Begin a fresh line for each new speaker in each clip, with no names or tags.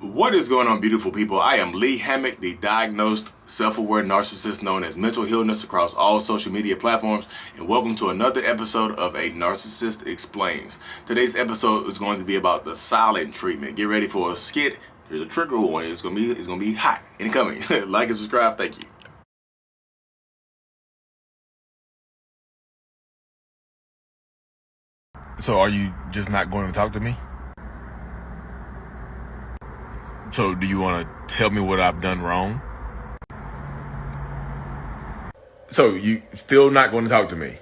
What is going on, beautiful people? I am Lee Hammock, the diagnosed self-aware narcissist known as Mental Healness across all social media platforms, and welcome to another episode of A Narcissist Explains. Today's episode is going to be about the silent treatment. Get ready for a skit. Here's a trigger warning. It's gonna be hot and coming. Like and subscribe. Thank you.
So are you just not going to talk to me? So do you want to tell me what I've done wrong? So you still not going to talk to me?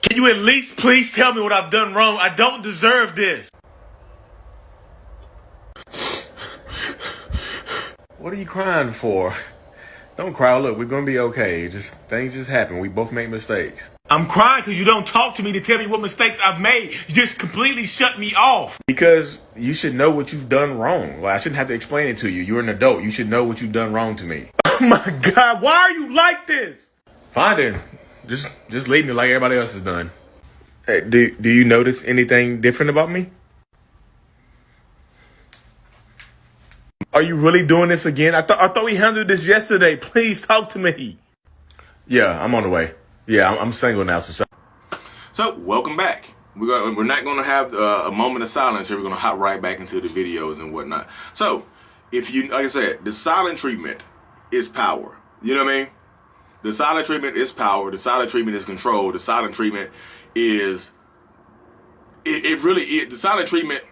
Can you at least please tell me what I've done wrong? I don't deserve this. What are you crying for? Don't cry. Look, we're going to be okay. Things just happen. We both make mistakes. I'm crying because you don't talk to me to tell me what mistakes I've made. You just completely shut me off. Because you should know what you've done wrong. Well, I shouldn't have to explain it to you. You're an adult. You should know what you've done wrong to me. Oh my God, why are you like this? Fine then. Just leave me like everybody else has done. Hey, do you notice anything different about me? Are you really doing this again? I thought we handled this yesterday. Please talk to me. Yeah, I'm on the way. Yeah, I'm single now.
So welcome back. We're not going to have a moment of silence here. We're going to hop right back into the videos and whatnot. So if you, like I said, the silent treatment is power. You know what I mean? The silent treatment is power. The silent treatment is control. The silent treatment is the silent treatment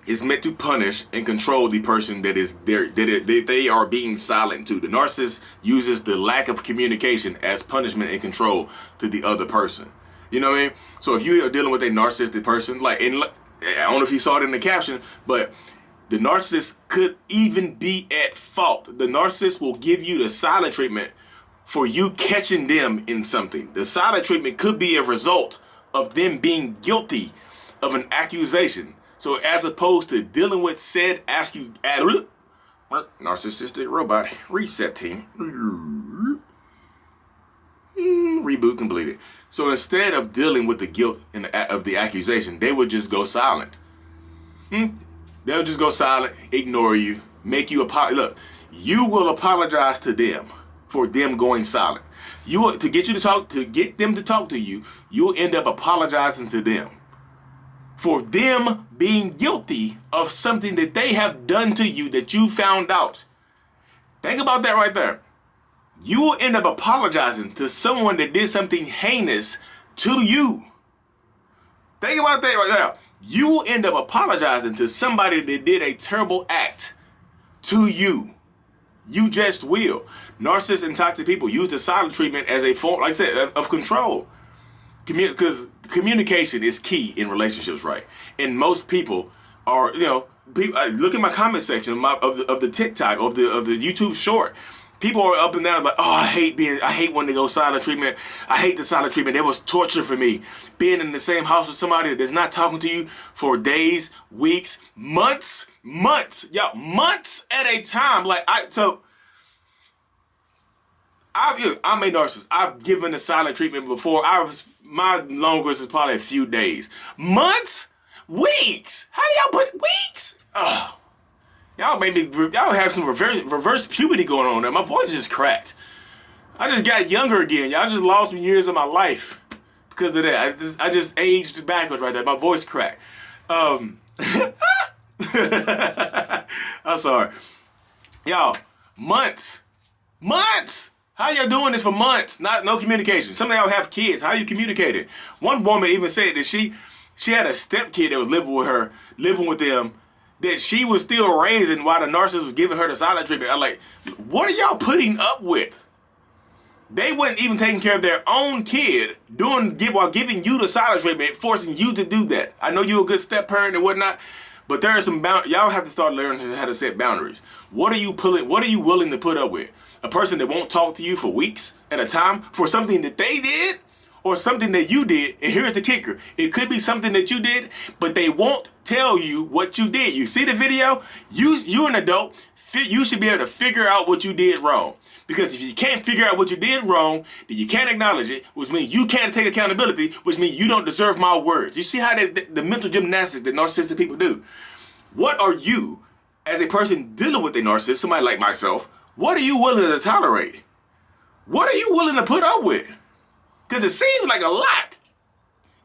is meant to punish and control the person that is there, that they are being silent to. The narcissist uses the lack of communication as punishment and control to the other person. You know what I mean? So if you are dealing with a narcissistic person, I don't know if you saw it in the caption, but the narcissist could even be at fault. The narcissist will give you the silent treatment for you catching them in something. The silent treatment could be a result of them being guilty of an accusation. So as opposed to dealing with said narcissistic robot, reset team, reboot completed. So instead of dealing with the guilt of the accusation, they would just go silent. They'll just go silent, ignore you, make you apologize. Look, you will apologize to them for them going silent. To get them to talk to you, you'll end up apologizing to them for them being guilty of something that they have done to you that you found out. Think about that right there. You will end up apologizing to someone that did something heinous to you. Think about that right there. You will end up apologizing to somebody that did a terrible act to you. You just will. Narcissists and toxic people use the silent treatment as a form, like I said, of control. Because communication is key in relationships, right? And most people are, look at my comment section of the TikTok, of the YouTube short. People are up and down like, oh, I hate when they go silent treatment. I hate the silent treatment. It was torture for me. Being in the same house with somebody that's not talking to you for days, weeks, months, months at a time. I'm a narcissist. I've given the silent treatment before. My longest is probably a few days. Months? Weeks? How do y'all put weeks? Oh, y'all have some reverse puberty going on there. My voice just cracked. I just got younger again. Y'all just lost some years of my life because of that. I just aged backwards right there. My voice cracked. I'm sorry. Y'all, months. How y'all doing this for months? No communication. Some of y'all have kids. How you communicating? One woman even said that she had a stepkid that was living with them, that she was still raising while the narcissist was giving her the silent treatment. I'm like, what are y'all putting up with? They wasn't even taking care of their own kid while giving you the silent treatment, forcing you to do that. I know you're a good step parent and whatnot, but there are some y'all have to start learning how to set boundaries. What are you willing to put up with? A person that won't talk to you for weeks at a time for something that they did or something that you did? And here's the kicker. It could be something that you did, but they won't tell you what you did. You see the video? You're an adult. You should be able to figure out what you did wrong. Because if you can't figure out what you did wrong, then you can't acknowledge it, which means you can't take accountability, which means you don't deserve my words. You see how the mental gymnastics that narcissistic people do? What are you, as a person dealing with a narcissist, somebody like myself, what are you willing to tolerate? What are you willing to put up with? Because it seems like a lot.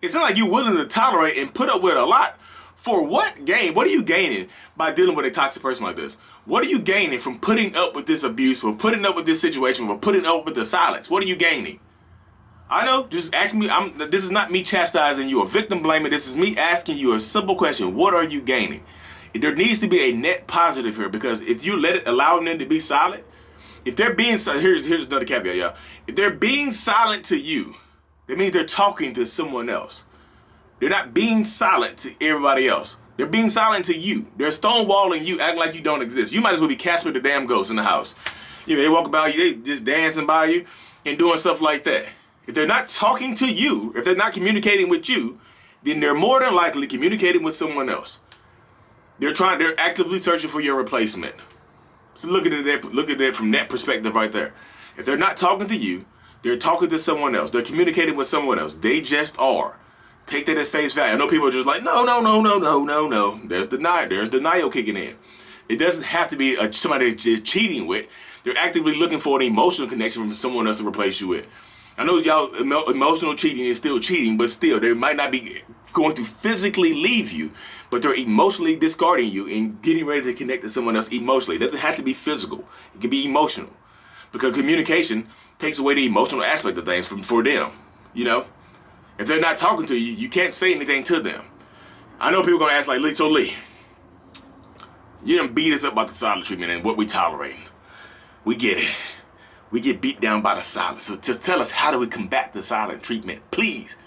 It sounds like you're willing to tolerate and put up with a lot. For what gain? What are you gaining by dealing with a toxic person like this? What are you gaining from putting up with this abuse, for putting up with this situation, for putting up with the silence? What are you gaining? I know, just ask me. This is not me chastising you or victim blaming. This is me asking you a simple question. What are you gaining? There needs to be a net positive here, because if you allow them to be silent, if they're being silent, here's another caveat, y'all. If they're being silent to you, that means they're talking to someone else. They're not being silent to everybody else. They're being silent to you. They're stonewalling you, acting like you don't exist. You might as well be Casper the damn ghost in the house. You know, they walk by you, they just dancing by you and doing stuff like that. If they're not talking to you, if they're not communicating with you, then they're more than likely communicating with someone else. They're actively searching for your replacement. So look at it from that perspective right there. If they're not talking to you, they're talking to someone else. They're communicating with someone else. They just are. Take that as face value. I know people are just like, no. There's denial kicking in. It doesn't have to be somebody that you're cheating with. They're actively looking for an emotional connection from someone else to replace you with. I know y'all, emotional cheating is still cheating, but still, they might not be going to physically leave you, but they're emotionally discarding you and getting ready to connect to someone else emotionally. It doesn't have to be physical. It can be emotional, because communication takes away the emotional aspect of things for them, you know? If they're not talking to you, you can't say anything to them. I know people are going to ask, like, Lee, you done beat us up about the silent treatment and what we tolerate. We get it. We get beat down by the silence. So just tell us, how do we combat the silent treatment? Please.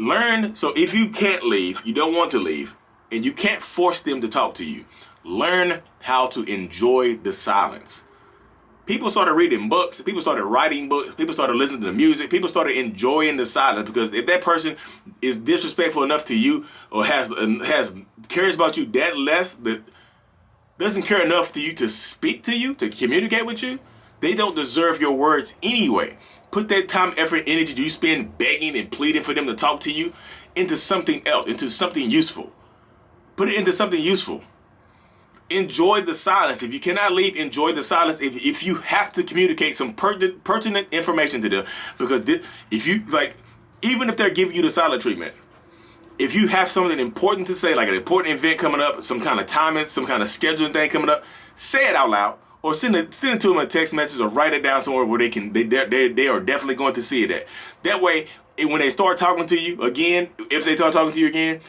Learn. So if you can't leave, you don't want to leave, and you can't force them to talk to you, learn how to enjoy the silence. People started reading books. People started writing books. People started listening to the music. People started enjoying the silence, because if that person is disrespectful enough to you, or cares about you that less, that doesn't care enough to you to speak to you, to communicate with you, they don't deserve your words anyway. Put that time, effort, energy you spend begging and pleading for them to talk to you into something else, into something useful. Put it into something useful. Enjoy the silence. If you cannot leave, enjoy the silence. If you have to communicate some pertinent information to them, because if you, like, even if they're giving you the silent treatment, if you have something important to say, like an important event coming up, some kind of timing, some kind of scheduling thing coming up, say it out loud, or send it to them a text message, or write it down somewhere where they are definitely going to see it at. That way, when they start talking to you again, if they start talking to you again,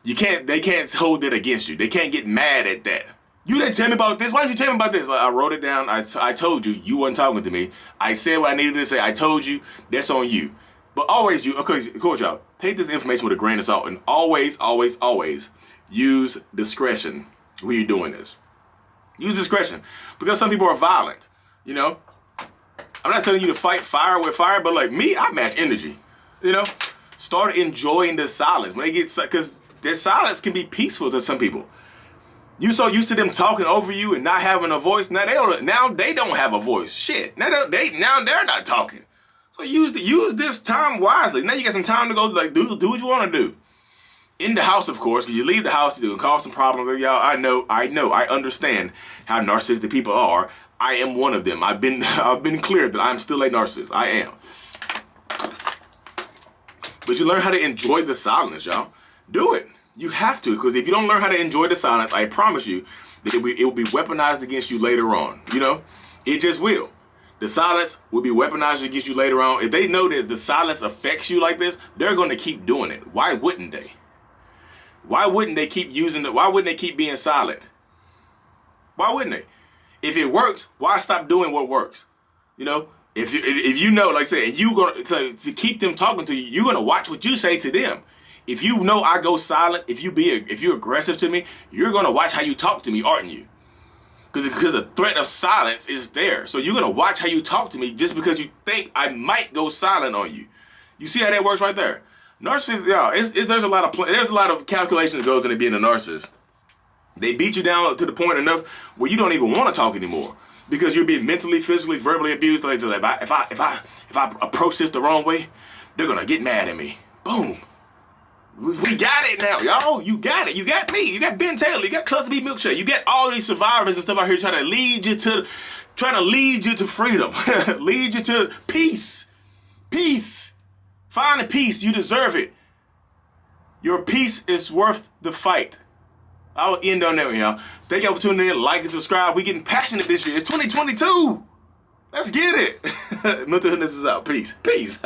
they can't hold it against you. They can't get mad at that. You didn't tell me about this. Why didn't you tell me about this? Like, I wrote it down. I told you. You weren't talking to me. I said what I needed to say. I told you. That's on you. But always, of course, y'all, take this information with a grain of salt, and always use discretion when you're doing this. Use discretion, because some people are violent, you know? I'm not telling you to fight fire with fire, but like me, I match energy, you know? Start enjoying the silence. When they get, because their silence can be peaceful to some people. You so used to them talking over you and not having a voice. Now they don't have a voice. Shit. Now they're not talking. So use this time wisely. Now you got some time to go, like, do what you want to do. In the house, of course, because you leave the house, you can cause some problems. Like, y'all, I understand how narcissistic people are. I am one of them. I've been clear that I'm still a narcissist. I am. But you learn how to enjoy the silence, y'all. Do it. You have to, because if you don't learn how to enjoy the silence, I promise you that it will be weaponized against you later on. You know, it just will. The silence will be weaponized against you later on. If they know that the silence affects you like this, they're going to keep doing it. Why wouldn't they? Why wouldn't they keep using it? Why wouldn't they keep being silent? Why wouldn't they? If it works, why stop doing what works? You know, if you know, like I said, and you gonna to keep them talking to you, you're gonna watch what you say to them. If you know I go silent, if you're aggressive to me, you're gonna watch how you talk to me, aren't you? Because the threat of silence is there. So you're gonna watch how you talk to me just because you think I might go silent on you. You see how that works right there? Narcissists, yeah, there's a lot of calculation that goes into being a narcissist. They beat you down to the point enough where you don't even want to talk anymore because you're being mentally, physically, verbally abused. Like, if I approach this the wrong way, they're gonna get mad at me. Boom. We got it now, y'all. You got it. You got me. You got Ben Taylor. You got Cluster B Milkshake. You got all these survivors and stuff out here trying to lead you to freedom, lead you to peace. Peace. Find the peace. You deserve it. Your peace is worth the fight. I will end on that one, y'all. Thank y'all for tuning in. Like and subscribe. We getting passionate this year. It's 2022. Let's get it. Mental Illness is out. Peace. Peace.